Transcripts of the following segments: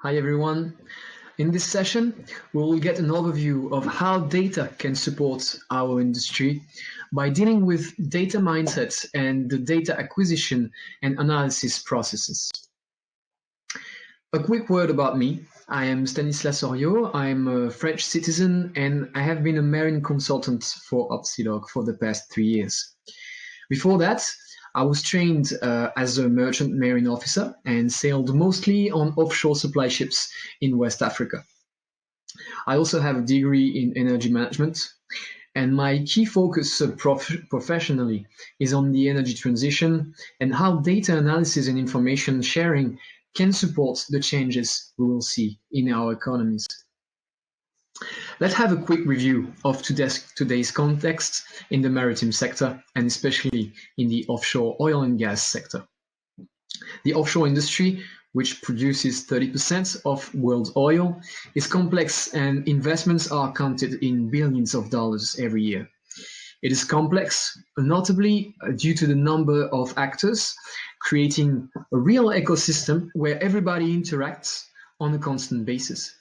Hi everyone. In this session, we will get an overview of how data can support our industry by dealing with data mindsets and the data acquisition and analysis processes. A quick word about me. I am Stanislas Oriot. I'm a French citizen and I have been a marine consultant for Opsealog for the past 3 years. Before that, I was trained as a merchant marine officer and sailed mostly on offshore supply ships in West Africa. I also have a degree in energy management, and my key focus professionally is on the energy transition and how data analysis and information sharing can support the changes we will see in our economies. Let's have a quick review of today's context in the maritime sector, and especially in the offshore oil and gas sector. The offshore industry, which produces 30% of world oil, is complex and investments are counted in billions of dollars every year. It is complex, notably due to the number of actors, creating a real ecosystem where everybody interacts on a constant basis.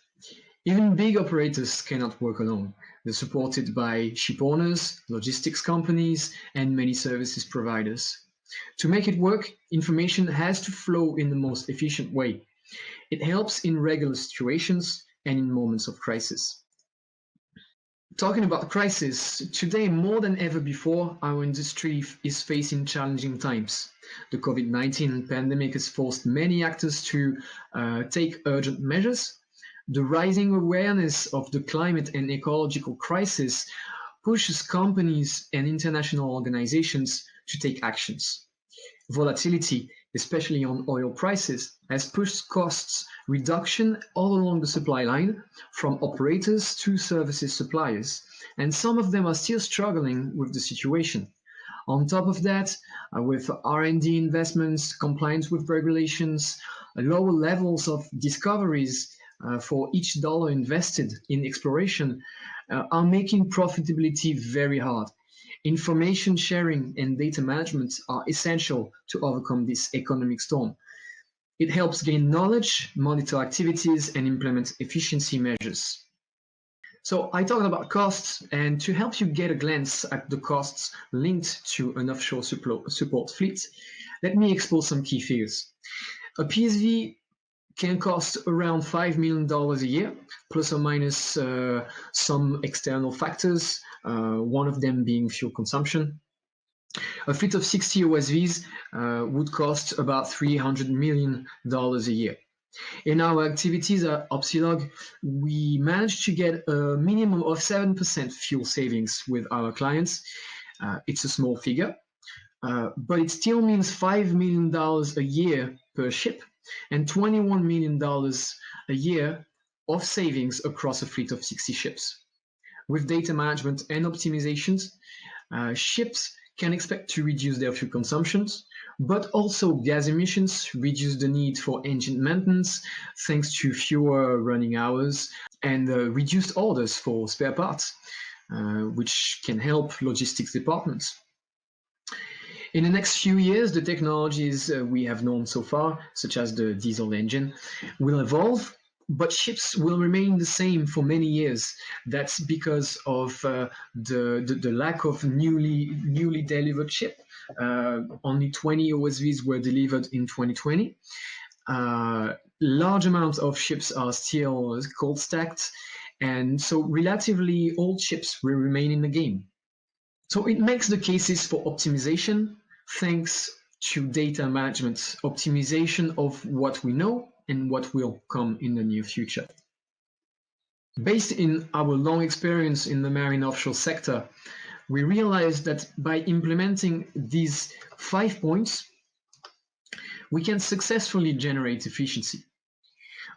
Even big operators cannot work alone. They're supported by ship owners, logistics companies, and many services providers. To make it work, information has to flow in the most efficient way. It helps in regular situations and in moments of crisis. Talking about crisis, today more than ever before, our industry is facing challenging times. The COVID-19 pandemic has forced many actors to take urgent measures. The rising awareness of the climate and ecological crisis pushes companies and international organizations to take actions. Volatility, especially on oil prices, has pushed costs reduction all along the supply line, from operators to services suppliers, and some of them are still struggling with the situation. On top of that, with R&D investments, compliance with regulations, lower levels of discoveries for each dollar invested in exploration are making profitability very hard. Information sharing and data management are essential to overcome this economic storm. It helps gain knowledge, monitor activities, and implement efficiency measures. So I talked about costs, and to help you get a glance at the costs linked to an offshore support fleet, let me expose some key figures. A PSV can cost around $5 million a year, plus or minus some external factors, one of them being fuel consumption. A fleet of 60 OSVs would cost about $300 million a year. In our activities at Opsealog, we managed to get a minimum of 7% fuel savings with our clients. It's a small figure, but it still means $5 million a year per ship, and $21 million a year of savings across a fleet of 60 ships. With data management and optimizations, ships can expect to reduce their fuel consumptions, but also gas emissions, reduce the need for engine maintenance thanks to fewer running hours, and reduced orders for spare parts, which can help logistics departments. In the next few years, the technologies we have known so far, such as the diesel engine, will evolve, but ships will remain the same for many years. That's because of the lack of newly delivered ship. Only 20 OSVs were delivered in 2020. Large amounts of ships are still cold stacked, and so relatively old ships will remain in the game. So it makes the cases for optimization thanks to data management, optimization of what we know and what will come in the near future. Based in our long experience in the marine offshore sector, we realized that by implementing these 5 points, we can successfully generate efficiency.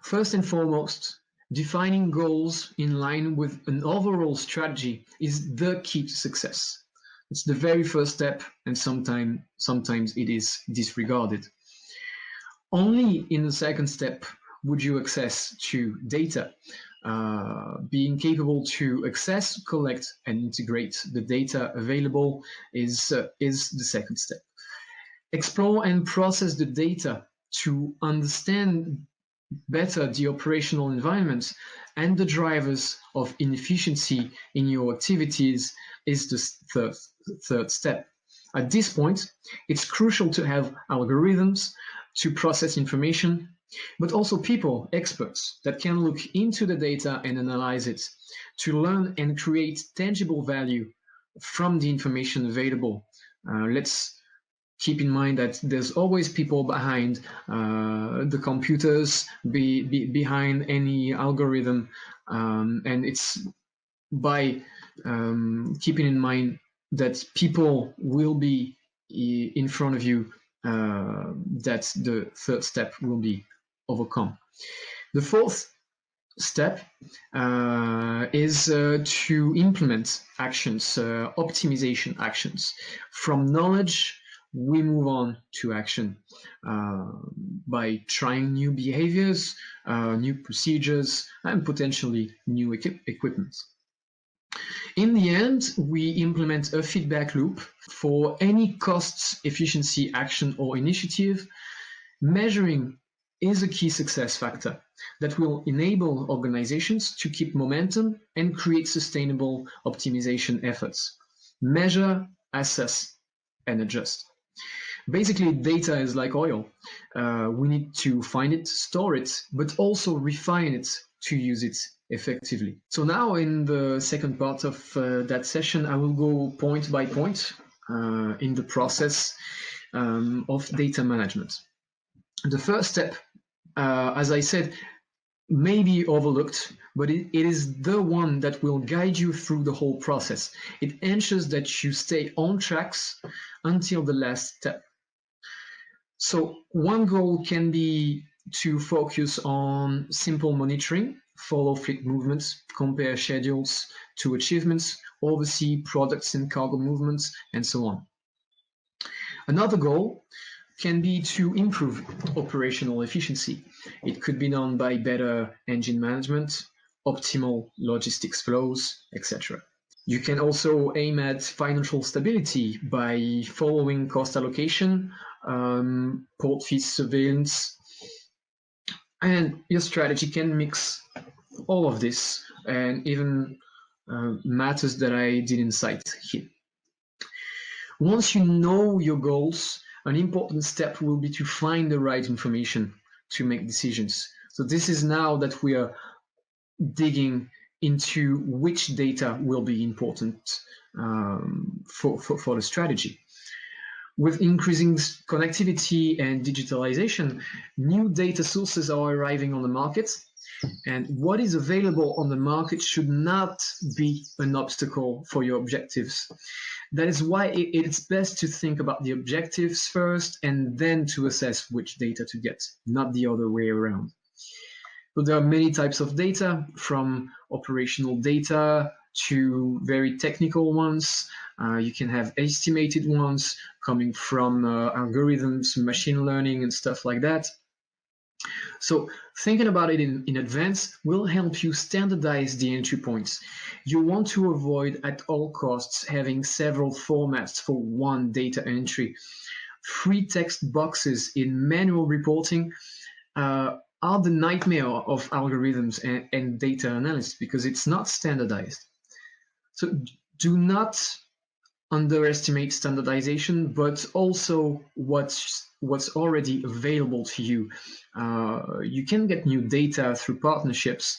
First and foremost, defining goals in line with an overall strategy is the key to success. It's the very first step, and sometimes it is disregarded. Only in the second step would you access to data. Being capable to access, collect, and integrate the data available is the second step. Explore and process the data to understand better the operational environment and the drivers of inefficiency in your activities is the third step. At this point, it's crucial to have algorithms to process information, but also people, experts, that can look into the data and analyze it to learn and create tangible value from the information available. Let's keep in mind that there's always people behind the computers, behind any algorithm, and it's by keeping in mind that people will be in front of you that the third step will be overcome. The fourth step is to implement actions, optimization actions. From knowledge, we move on to action by trying new behaviors, new procedures, and potentially new equipment. In the end, we implement a feedback loop for any costs, efficiency, action, or initiative. Measuring is a key success factor that will enable organizations to keep momentum and create sustainable optimization efforts. Measure, assess, and adjust. Basically, data is like oil. We need to find it, store it, but also refine it to use it effectively. So now in the second part of that session, I will go point by point in the process of data management. The first step, as I said, may be overlooked, but it is the one that will guide you through the whole process. It ensures that you stay on tracks until the last step. So one goal can be to focus on simple monitoring, follow fleet movements, compare schedules to achievements, oversee products and cargo movements, and so on. Another goal can be to improve operational efficiency. It could be done by better engine management, optimal logistics flows, etc. You can also aim at financial stability by following cost allocation, port fee surveillance, and your strategy can mix all of this and even matters that I didn't cite here. Once you know your goals, an important step will be to find the right information to make decisions. So this is now that we are digging into which data will be important for the strategy. With increasing connectivity and digitalization, new data sources are arriving on the market, and what is available on the market should not be an obstacle for your objectives. That is why it's best to think about the objectives first and then to assess which data to get, not the other way around. So there are many types of data, from operational data to very technical ones. You can have estimated ones coming from algorithms, machine learning, and stuff like that. So thinking about it in advance will help you standardize the entry points. You want to avoid at all costs having several formats for one data entry. Free text boxes in manual reporting are the nightmare of algorithms and data analysts because it's not standardized. So do not underestimate standardization, but also what's already available to you. You can get new data through partnerships,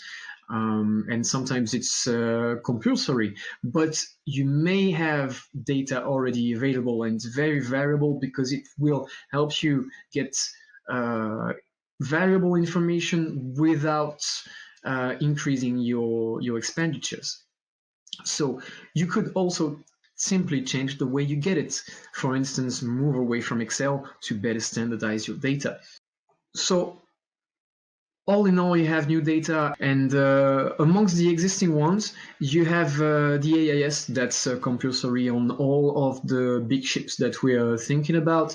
and sometimes it's compulsory, but you may have data already available, and it's very variable because it will help you get valuable information without increasing your expenditures. So you could also simply change the way you get it. For instance, move away from Excel to better standardize your data. So all in all, you have new data, and amongst the existing ones, you have the AIS that's compulsory on all of the big ships that we are thinking about.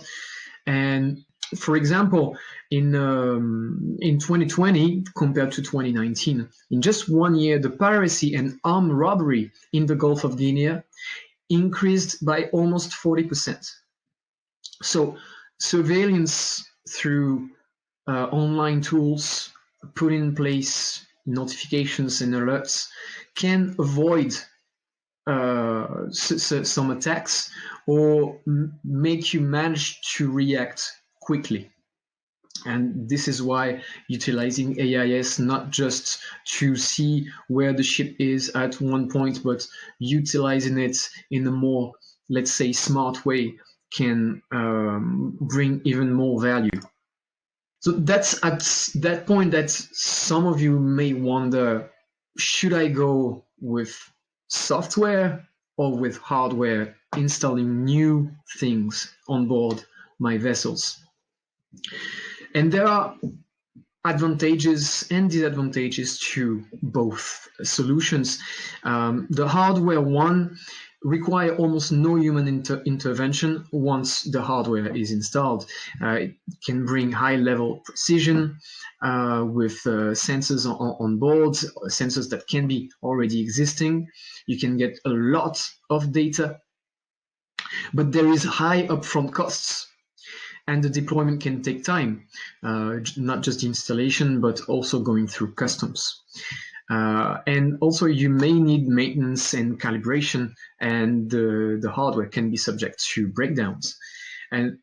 And for example, in 2020 compared to 2019, in just 1 year, the piracy and armed robbery in the Gulf of Guinea increased by almost 40%. So surveillance through online tools, put in place notifications and alerts can avoid some attacks or make you manage to react quickly. And this is why utilizing AIS, not just to see where the ship is at one point, but utilizing it in a more, let's say, smart way, can bring even more value. So that's at that point that some of you may wonder, should I go with software or with hardware, installing new things on board my vessels? And there are advantages and disadvantages to both solutions. The hardware one require almost no human intervention once the hardware is installed. It can bring high-level precision with sensors on board, sensors that can be already existing. You can get a lot of data, but there is high upfront costs. And the deployment can take time, not just the installation, but also going through customs. And also you may need maintenance and calibration, and the hardware can be subject to breakdowns. And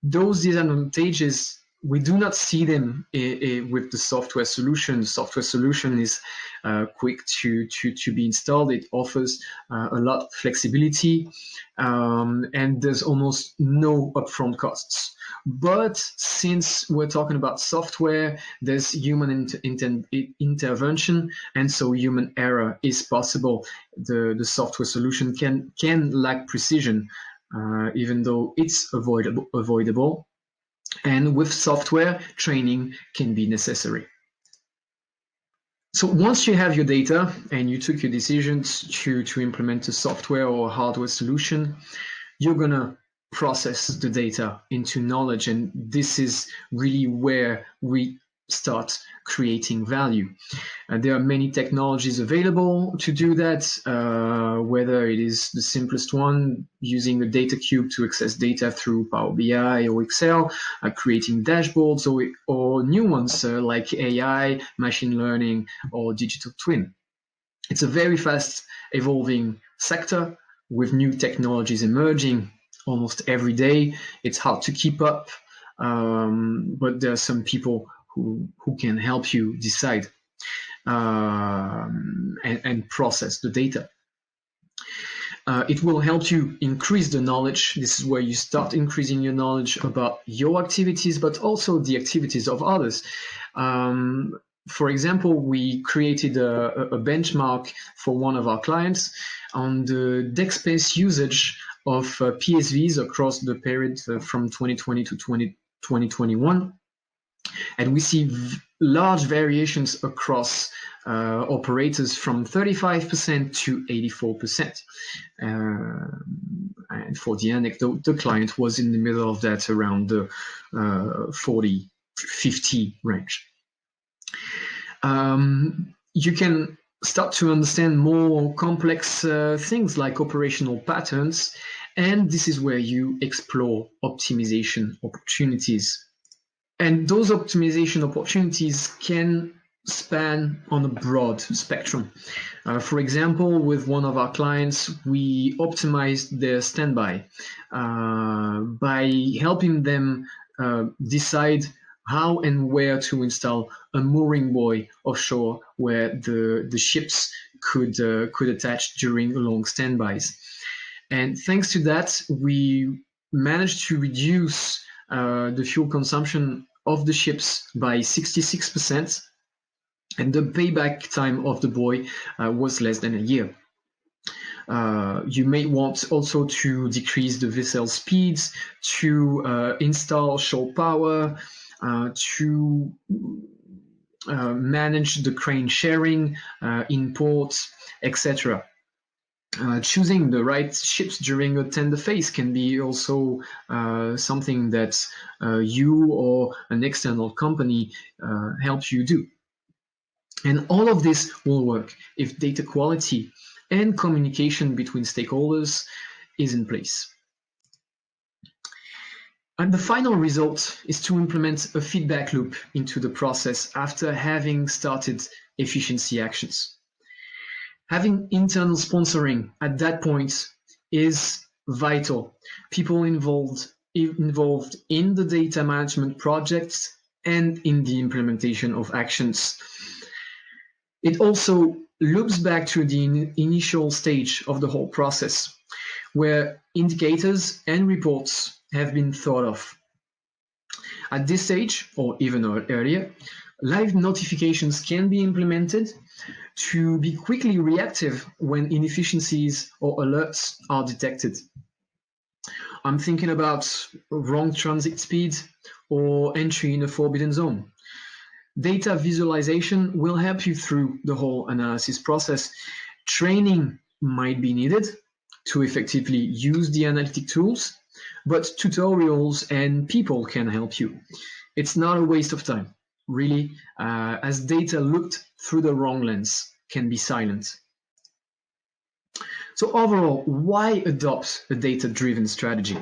those disadvantages, we do not see them with the software solution. The software solution is quick to be installed. It offers a lot of flexibility, and there's almost no upfront costs. But since we're talking about software, there's human intervention, and so human error is possible. The software solution can lack precision, even though it's avoidable. And with software, training can be necessary. So once you have your data and you took your decisions to implement a software or hardware solution, you're going to process the data into knowledge. And this is really where we start creating value. There are many technologies available to do that, whether it is the simplest one, using a data cube to access data through Power BI or Excel, creating dashboards, or new ones like AI, machine learning, or digital twin. It's a very fast evolving sector with new technologies emerging almost every day. It's hard to keep up, but there are some people who can help you decide and process the data. It will help you increase the knowledge. This is where you start increasing your knowledge about your activities, but also the activities of others. For example, we created a benchmark for one of our clients on the deck space usage of PSVs across the period from 2020 to 2021. And we see large variations across operators from 35% to 84%. And for the anecdote, the client was in the middle of that, around the 40-50 range. You can start to understand more complex things like operational patterns, and this is where you explore optimization opportunities. And those optimization opportunities can span on a broad spectrum. For example, with one of our clients, we optimized their standby by helping them decide how and where to install a mooring buoy offshore where the ships could attach during long standbys. And thanks to that, we managed to reduce the fuel consumption of the ships by 66%, and the payback time of the buoy was less than a year. You may want also to decrease the vessel speeds, to install shore power, to manage the crane sharing in ports, etc. Choosing the right ships during a tender phase can be also something that you or an external company helps you do. And all of this will work if data quality and communication between stakeholders is in place. And the final result is to implement a feedback loop into the process after having started efficiency actions. Having internal sponsoring at that point is vital. People involved in the data management projects and in the implementation of actions. It also loops back to the initial stage of the whole process, where indicators and reports have been thought of. At this stage, or even earlier, live notifications can be implemented to be quickly reactive when inefficiencies or alerts are detected. I'm thinking about wrong transit speed or entry in a forbidden zone. Data visualization will help you through the whole analysis process. Training might be needed to effectively use the analytic tools, but tutorials and people can help you. It's not a waste of time, really, as data looked through the wrong lens can be silent. So overall, why adopt a data-driven strategy?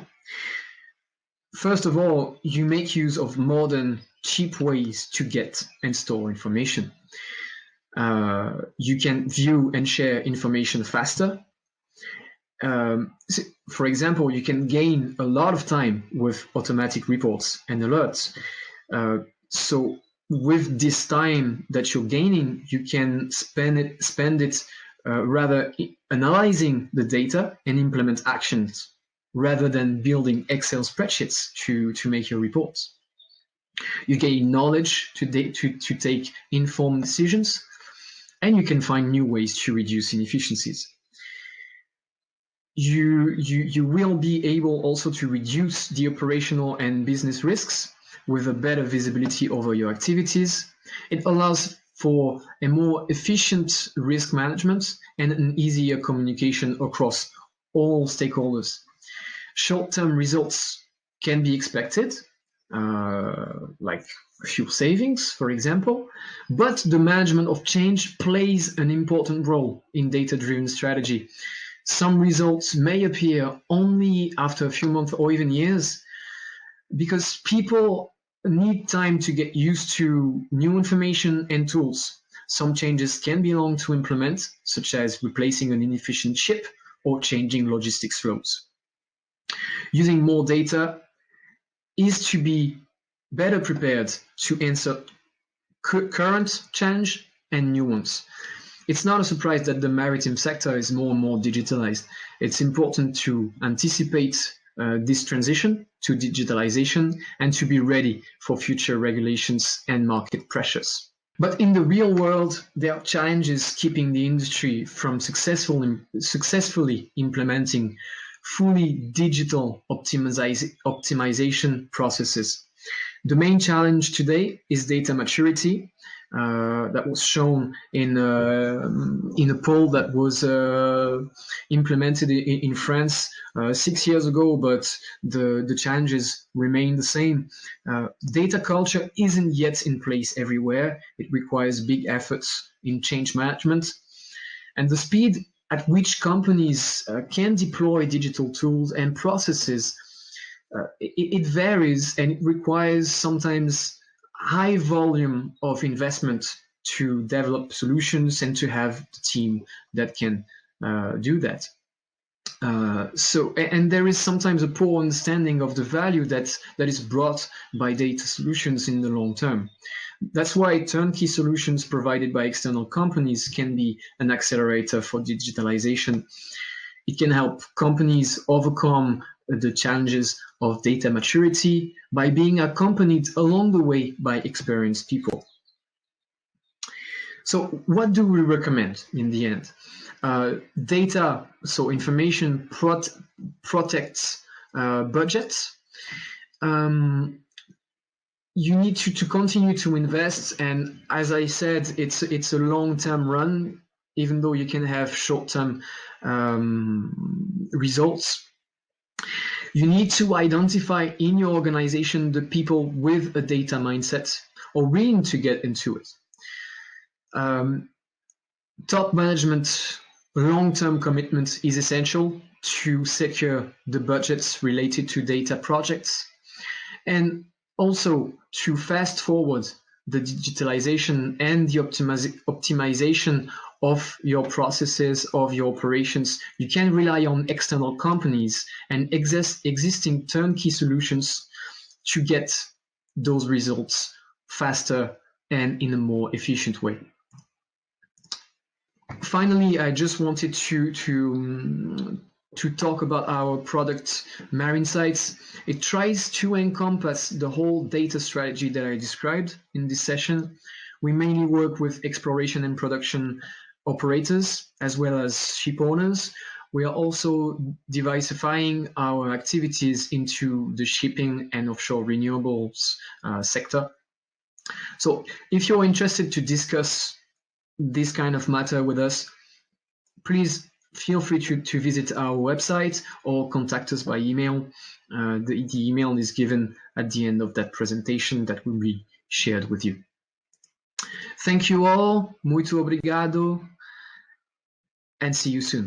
First of all, you make use of modern, cheap ways to get and store information. You can view and share information faster. For example, you can gain a lot of time with automatic reports and alerts. So with this time that you're gaining, you can spend it rather analyzing the data and implement actions rather than building Excel spreadsheets to make your reports. You gain knowledge to take informed decisions, and you can find new ways to reduce inefficiencies. You will be able also to reduce the operational and business risks with a better visibility over your activities. It allows for a more efficient risk management and an easier communication across all stakeholders. Short-term results can be expected, like fuel savings, for example, but the management of change plays an important role in data-driven strategy. Some results may appear only after a few months or even years because people need time to get used to new information and tools. Some changes can be long to implement, such as replacing an inefficient ship or changing logistics flows. Using more data is to be better prepared to answer current change and new ones. It's not a surprise that the maritime sector is more and more digitalized. It's important to anticipate this transition to digitalization and to be ready for future regulations and market pressures. But in the real world, there are challenges keeping the industry from successfully implementing fully digital optimization processes. The main challenge today is data maturity. That was shown in a poll that was implemented in France 6 years ago, but the challenges remain the same. Data culture isn't yet in place everywhere. It requires big efforts in change management, and the speed at which companies can deploy digital tools and processes, it varies, and it requires sometimes high volume of investment to develop solutions and to have the team that can do that. And there is sometimes a poor understanding of the value that is brought by data solutions in the long term. That's why turnkey solutions provided by external companies can be an accelerator for digitalization. It can help companies overcome the challenges of data maturity by being accompanied along the way by experienced people. So what do we recommend in the end? Data, so information protects budgets. You need to continue to invest, and as I said, it's a long-term run, even though you can have short-term results. You need to identify in your organization the people with a data mindset or willing to get into it. Top management long-term commitment is essential to secure the budgets related to data projects. and also to fast forward the digitalization and the optimization of your processes, of your operations, you can rely on external companies and existing turnkey solutions to get those results faster and in a more efficient way. Finally, I just wanted to talk about our product MarinSites. It tries to encompass the whole data strategy that I described in this session. We mainly work with exploration and production operators as well as ship owners. We are also diversifying our activities into the shipping and offshore renewables sector. So if you're interested to discuss this kind of matter with us, please feel free to visit our website or contact us by email. The email is given at the end of that presentation that will be shared with you. Thank you all, muito obrigado, and see you soon.